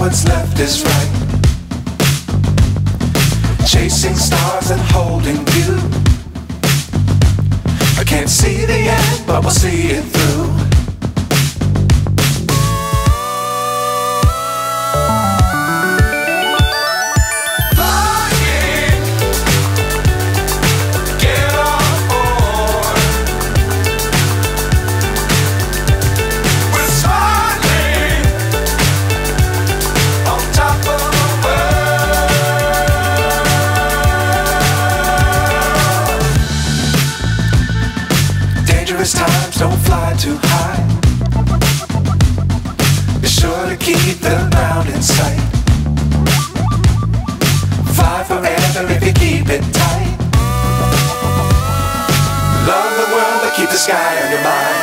what's left is right. Chasing stars and holding you. I can't see the end, but we'll see it through. Times don't fly too high. Be sure to keep the ground in sight. Fly forever if you keep it tight. Love the world but keep the sky on your mind.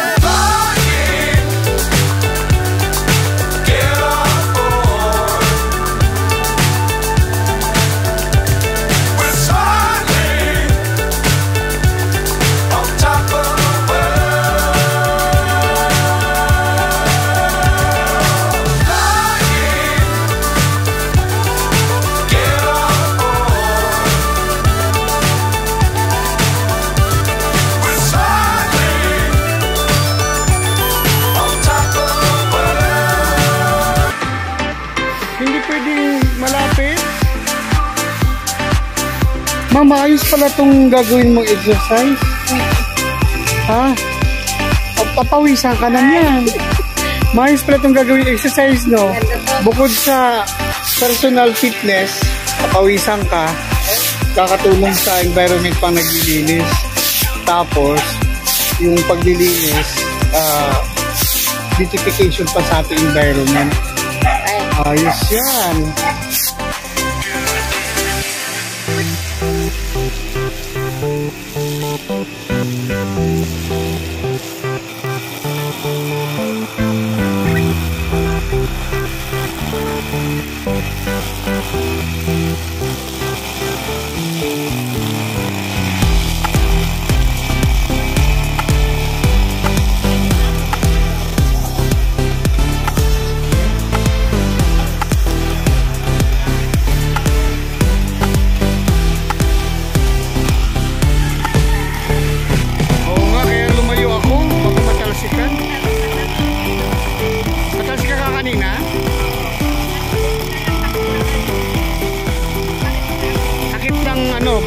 Ma'am, ayos pala itong gagawin mong exercise. Ha? Papawisan ka na yan. Maayos pala itong gagawin exercise, no? Bukod sa personal fitness, papawisan ka, kakatulong sa environment pang naglilinis. Tapos, yung paglilinis, beautification pa sa ating environment. Ayos yan.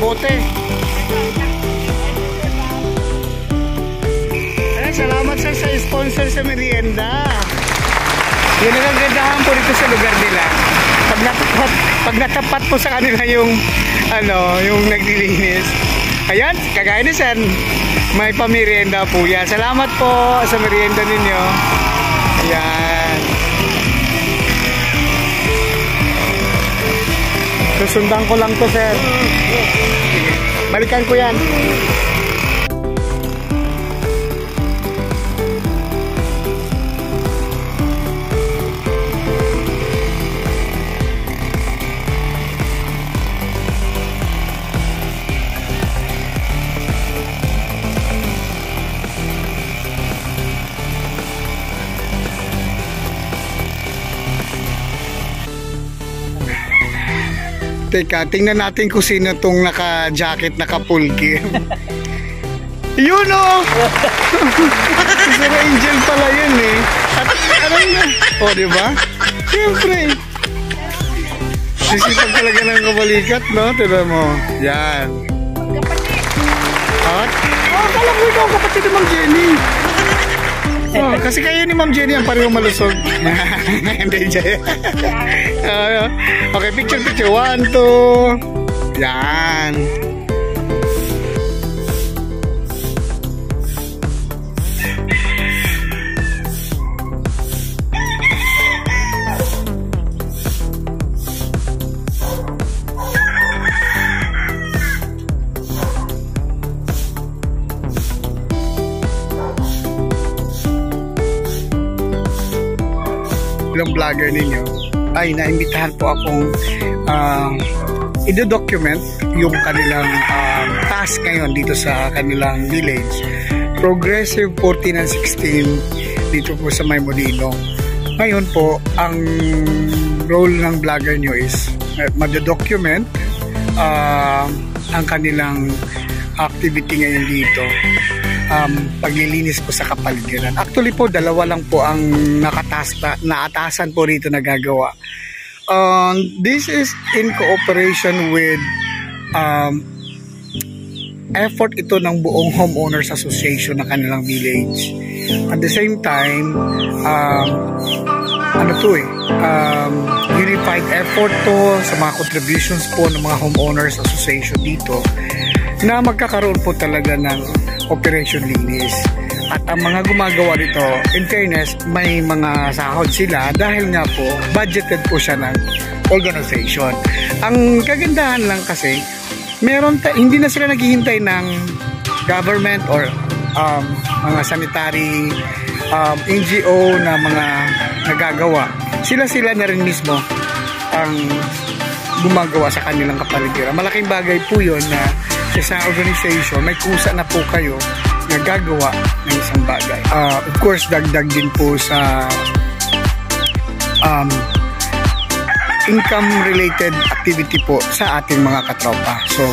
Bote. Ay, salamat sa sponsor sa merienda. Yun ang kagandahan po dito sa lugar nila. Pag natapat po sa kanila yung yung naglilinis, Ayan, kagaya ni Sen, may pamerienda po yan. Salamat po sa merienda ninyo. Ayan. Susundan ko lang to, sir. Balikan ko yan. Teka, tingnan natin kung sino tong naka-jacket, naka-full gear. Yun o! Sir Angel pala yun eh. At ano na? O, diba? Siyempre. Sisipag talaga ng kabalikat, no? Tignan mo. Yan. At? Oh, kala ko ikaw kapatid ni Ma'am Jenny. Oh, kasi kayo ni Ma'am Jenny ang pareho malusog. Hindi, Jenny. Okay, picture. 1, 2. Yan. Ilang vlogger ninyo ay naimbitahan po akong i-document yung kanilang task ngayon dito sa kanilang village. Progressive 14 and 16 dito po sa Maymodino. Ngayon po, ang role ng vlogger nyo is mag-document ang kanilang activity ngayon dito. Paglilinis po sa kapaligiran. Actually po, dalawa lang po ang naatasan po rito na gagawa. This is in cooperation with effort ito ng buong homeowners association ng kanilang village. At the same time, unified effort to sa mga contributions po ng mga homeowners association dito na magkakaroon po talaga ng operation linis. At ang mga gumagawa dito, in fairness, may mga sahod sila dahil nga po budgeted po siya ng organization. Ang kagandahan lang kasi, hindi na sila naghihintay ng government or mga sanitary NGO na mga nagagawa. Sila na rin mismo ang gumagawa sa kanilang kapaligiran. Malaking bagay po yun na sa organization may kusa na po kayo na gagawa ng isang bagay. Of course, dagdag din po sa income-related activity po sa ating mga katropa. So,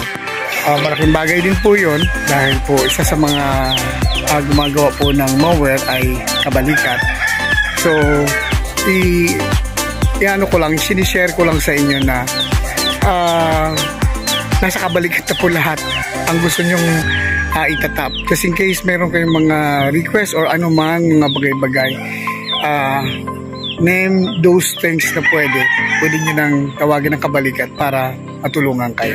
malaking bagay din po yun dahil po isa sa mga gumagawa po ng mower ay kabalikat. So, sinishare ko lang sa inyo na nasa kabalikat na po lahat ang gusto nyong itatap. Just in case meron kayong mga request or anumang mga bagay-bagay, name those things na pwede nyo nang tawagin ng kabalikat para matulungan kayo.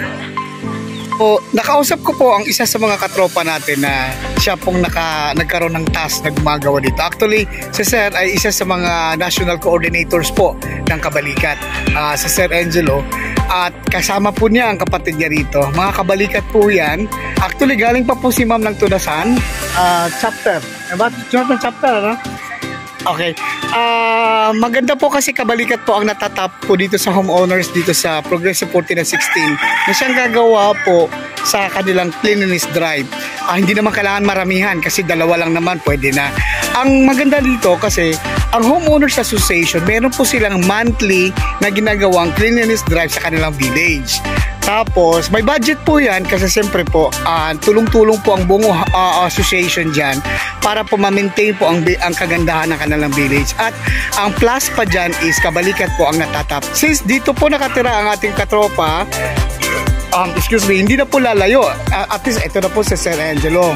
So, nakausap ko po ang isa sa mga katropa natin na siya pong nagkaroon ng task na gumagawa dito. Actually, si Sir ay isa sa mga national coordinators po ng kabalikat, si Sir Angelo. At kasama po niya ang kapatid niya rito. Mga kabalikat po yan. Actually, galing pa po si Ma'am ng Tunasan. Chapter. Chapter, ano? Okay. Maganda po kasi kabalikat po ang natatap po dito sa homeowners dito sa Progressive 14 and 16 na siyang gagawa po sa kanilang cleanliness drive. Hindi naman kailangan maramihan kasi dalawa lang naman pwede na. Ang maganda dito kasi ang homeowners association meron po silang monthly na ginagawang cleanliness drive sa kanilang village. Tapos may budget po yan kasi siyempre po tulong-tulong po ang buong association dyan para po ma-maintain po ang kagandahan ng kanilang village. At ang plus pa dyan is kabalikat po ang natatap. Since dito po nakatira ang ating katropa, hindi na po lalayo. At least ito na po si Sir Angelo.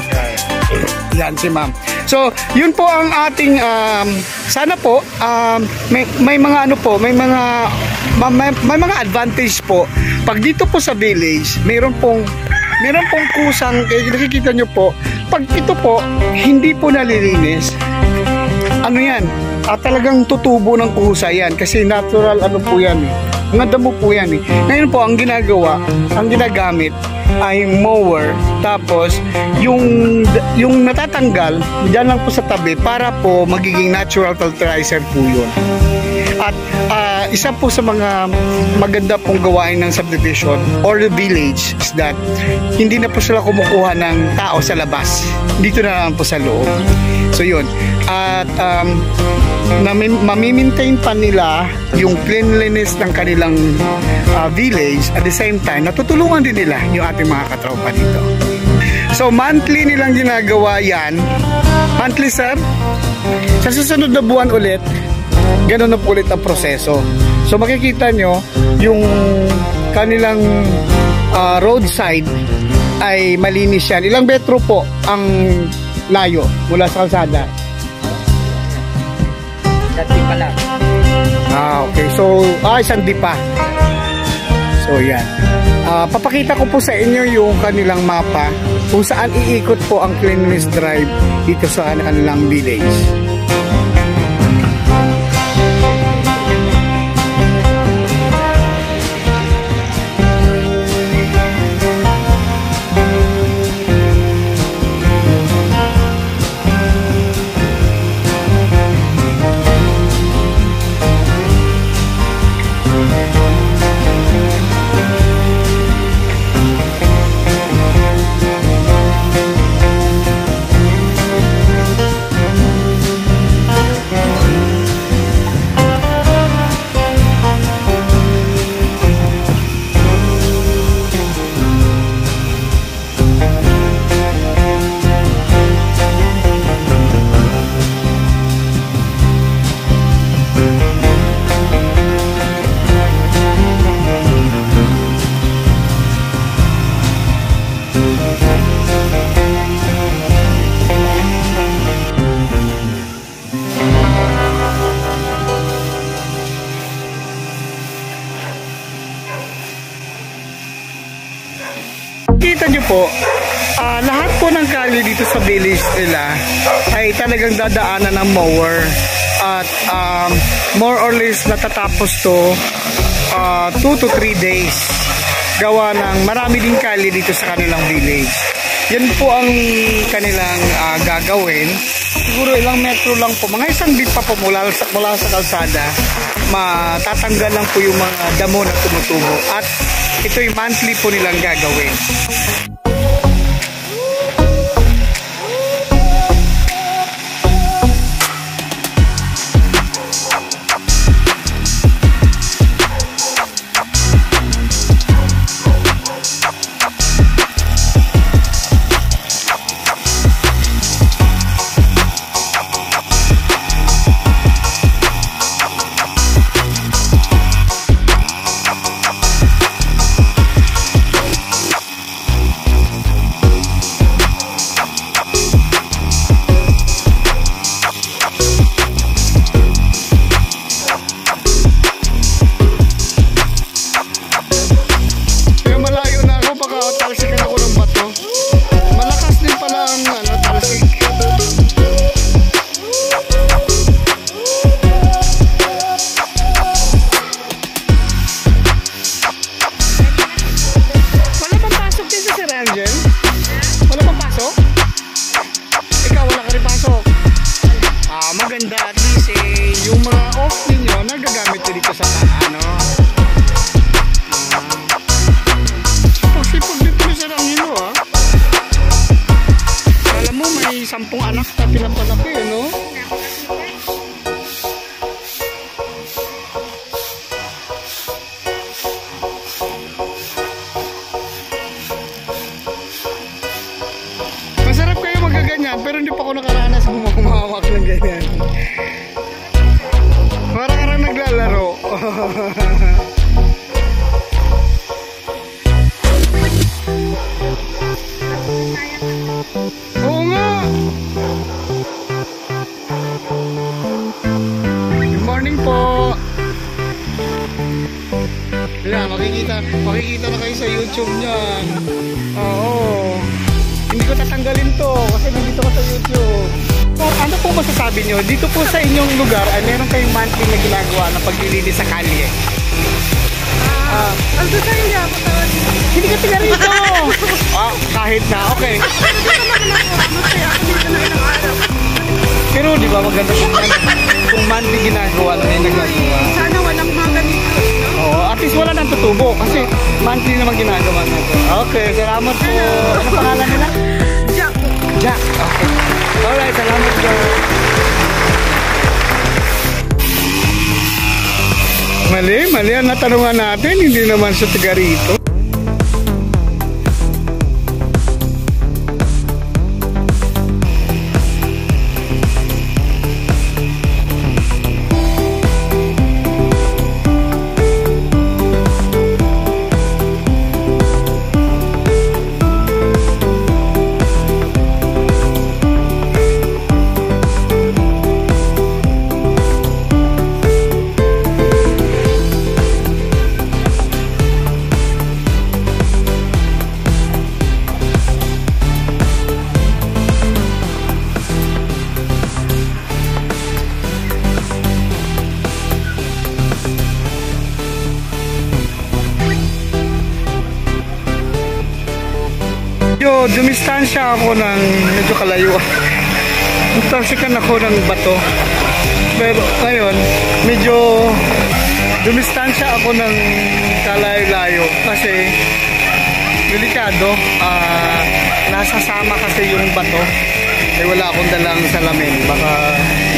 Yan si Ma'am. So, yun po ang ating sana po may mga may mga advantage po. Pag dito po sa village, mayroon pong meron pong kusang, nakikita nyo po, pag ito po, hindi po nalilinis, ano yan, talagang tutubo ng kusa yan, kasi natural ano po yan eh. Mga damo po yan eh. Ngayon po, ang ginagamit ay mower, tapos yung natatanggal, dyan lang po sa tabi para po magiging natural fertilizer po yun. At isa po sa mga maganda pong gawain ng subdivision or the village is that hindi na po sila kumukuha ng tao sa labas. Dito na lang po sa loob. So yun. At mamimaintain pa nila yung cleanliness ng kanilang village. At the same time, natutulungan din nila yung ating mga katropa dito. So monthly nilang ginagawa yan. Monthly, sir? Sa susunod na buwan ulit, ganun na po ulit ang proseso. So makikita nyo yung kanilang roadside ay malinis yan. Ilang metro po ang layo mula sa kalsada? Dati pa lang. Okay. So, isang di pa. So, yan. Papakita ko po sa inyo yung kanilang mapa kung saan iikot po ang cleanliness drive dito sa kanilang village. Kita nyo po, lahat po ng kalye dito sa village nila ay talagang dadaanan ng mower at more or less natatapos to 2 to 3 days gawa ng marami din kalye dito sa kanilang village. Yan po ang kanilang gagawin. Siguro ilang metro lang po, mga isang bit pa po mula sa kalsada, matatanggal lang po yung mga damo na tumutubo at ito'y monthly po nilang gagawin. Maganda at least yung mga off ninyo nagagamit ko dito sa ano. Sipag dito na sa Rangilo Alam mo may 10 anak na pinapalaki no? Masarap kayo magaganyan pero hindi pa ako nakaranas ng humahawak ng ganyan. Parang naglalaro. Oo nga. Good morning po. Yan, makikita na kayo sa YouTube niyan. Oo. Hindi ko tatanggalin to kasi nandito ko sa YouTube. So, ano po masasabi nyo? Dito po sa inyong lugar ay meron kayong monthly na ginagawa na paglilinis sa kalye. Ang gusto hindi ako tawad. Hindi ka tiga rito. Kahit na, okay. Dito naman ako. Masaya ako dito na ilang araw. Pero di ba maganda kung monthly ginagawa na yung nagagawa. Sana walang mga ganito. No? Oo, at least wala nang tutubo kasi monthly naman ginagawa natin. Okay, salamat po. Ano pangalan nila? Jack. Jack. Okay. Alright, salamat po. Mali ang natanungan natin, hindi naman sa tiga rito. Dumistansya ako ng medyo kalayuan. Nagtaksikan ako ng bato. Pero ngayon, medyo dumistansya ako ng kalayo-layo kasi delikado. Nasasama kasi yung bato. Eh wala akong dalang salamin. Baka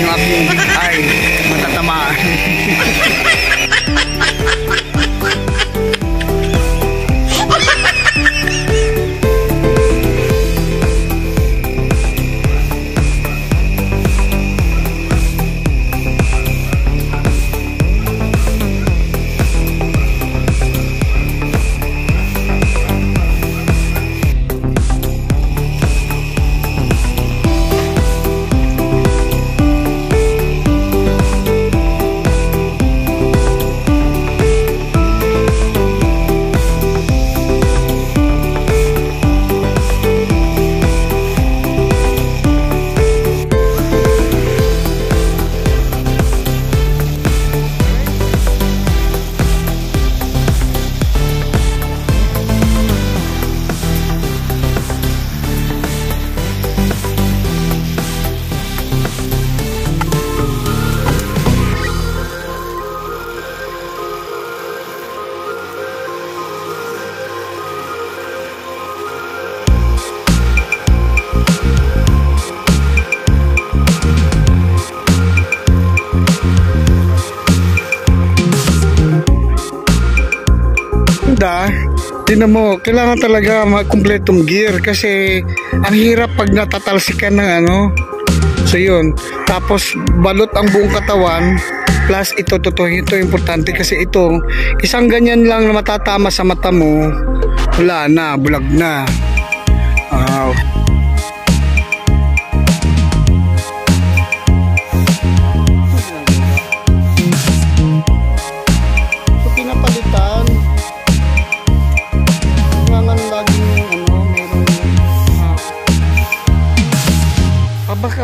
yung aking ay matatamaan. Tingnan mo, kailangan talaga magkumpletong gear kasi ang hirap pag natatalsikan ng ano. So yun, tapos balot ang buong katawan plus ito importante kasi ito isang ganyan lang na matatama sa mata mo, wala na, bulag na.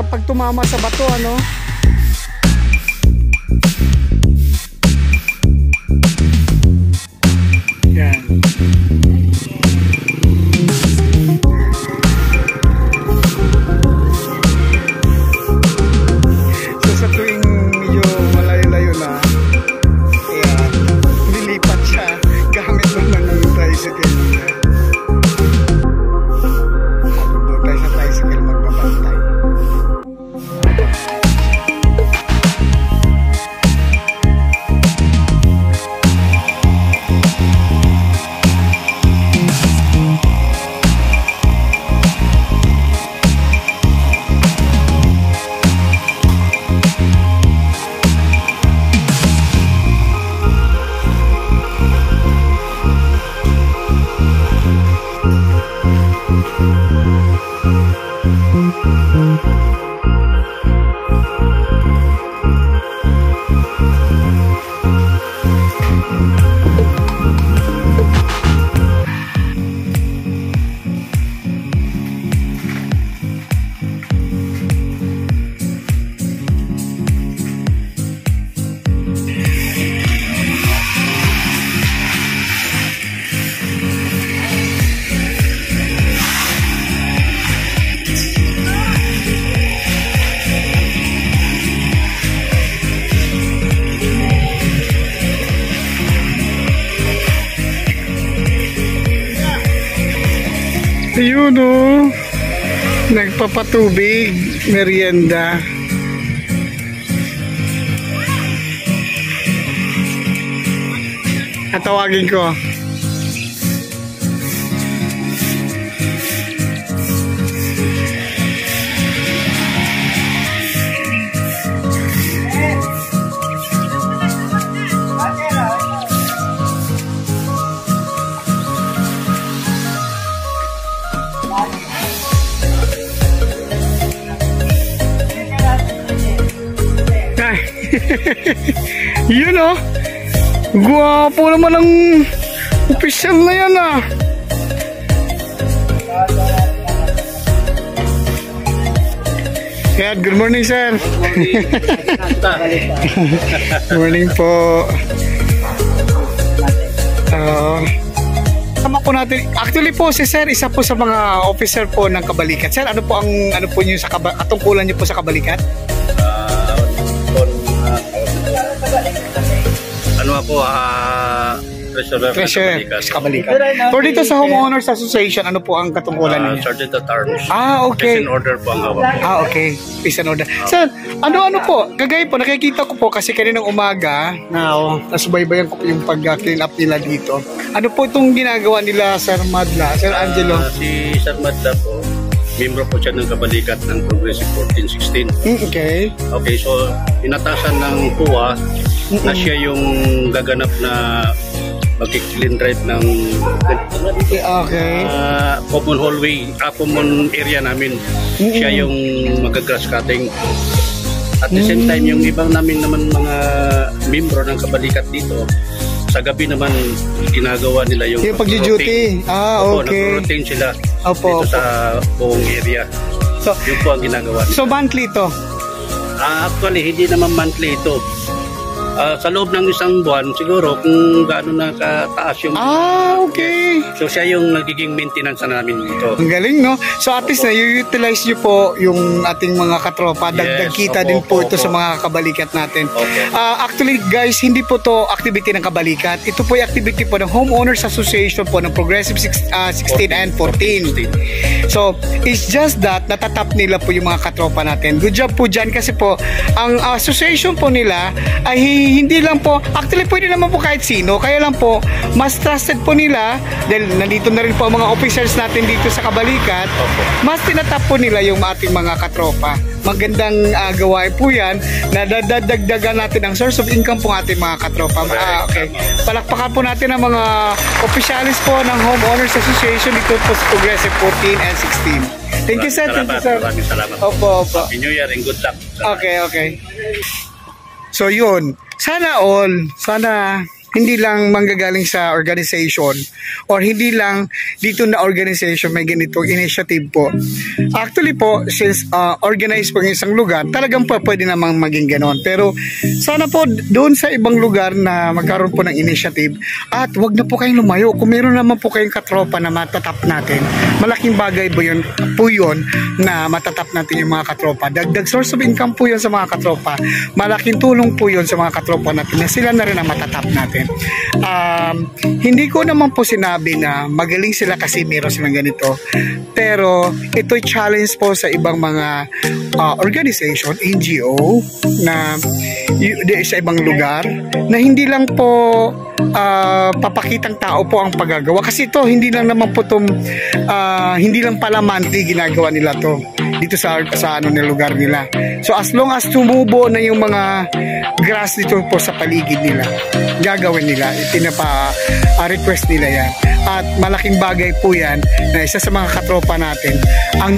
Pag tumama sa bato, ano? Yan. So sa tuwing medyo malayo-layo na, kaya nilipat siya gamit mo ng tricycle. Doon tayo sa tricycle magbabantay. Ayun oh. Nagpapatubig, merienda. Tatawagin ko. Yun oh. Guwapo naman ang opisyal na yan ah. Yeah, good morning sir. Good morning po. Tama po natin. Actually po si sir isa po sa mga officer po ng Kabalikat. Sir, ano po niyo sa katungkulan niyo po sa Kabalikat? Ano ako, treasurer sa Kabalikat. For dito sa Homeowners Association, ano po ang katungkulan niyo? Sergeant at Arms. Okay. Peace and order po ang hawak. Okay. Peace and order. Sir, ano po? Kagaya po, nakikita ko po kasi kaninang umaga na nasubaybayan ko po yung pag-clean up nila dito. Ano po itong ginagawa nila, Sir Madla, Sir Angelo? Si Sir Madla po, membro po siya ng Kabalikat ng Progressive 1416. Okay. Okay, so inatasan ng PUA na siya yung gaganap na mag-clean drive ng common hallway, common area namin. Siya yung mag-grass cutting. At the same time, yung ibang namin naman mga membro ng Kabalikat dito, sa gabi naman ginagawa nila yung pag-duty. Okay. Nag-routine sila dito sa buong area. So, yun po ang ginagawa nila. So monthly to? Actually, hindi naman monthly ito. Sa loob ng isang buwan, siguro kung gaano na kataas yung... okay. So siya yung nagiging maintenance namin dito. Ang galing, no? So at least na-utilize nyo po yung ating mga katropa. Dagdag kita din po ito sa mga Kabalikat natin. Actually, guys, hindi po to activity ng Kabalikat. Ito po yung activity po ng Homeowners Association po ng Progressive 16 and 14. So, it's just that natatap nila po yung mga katropa natin. Good job po dyan kasi po, ang association po nila ay hindi lang po, actually pwede naman po kahit sino, kaya lang po mas trusted po nila dahil nandito na rin po ang mga officers natin dito sa Kabalikat. Mas tinatap po nila yung ating mga katropa. Magandang gawain po yan na dadagdagan natin ang source of income po ating mga katropa. Okay. Palakpakan po natin ang mga officialis po ng Homeowners Association dito po sa Progressive 14 and 16. Thank you sir. Thank you sir. Maraming salamat. Opo. Happy New Year and good luck. Okay. So yun, sana hindi lang manggagaling sa organization or hindi lang dito na organization may ganitong initiative po. Actually po, since organized po ng isang lugar, talagang po pwede namang maging ganon. Pero sana po doon sa ibang lugar na magkaroon po ng initiative at wag na po kayong lumayo. Kung meron naman po kayong katropa na matatap natin, malaking bagay po yun na matatap natin yung mga katropa. Dagdag source of income po yun sa mga katropa. Malaking tulong po yun sa mga katropa natin na sila na rin ang matatap natin. Hindi ko naman po sinabi na magaling sila kasi meron silang ganito, pero ito'y challenge po sa ibang mga organization, NGO na sa ibang lugar na hindi lang po papakitang tao po ang paggagawa kasi ito hindi lang naman po hindi lang pala monthly ginagawa nila to dito sa lugar nila. So as long as tumubo na yung mga grass dito po sa paligid nila, gagawin nila, request nila yan. At malaking bagay po yan na isa sa mga katropa natin ang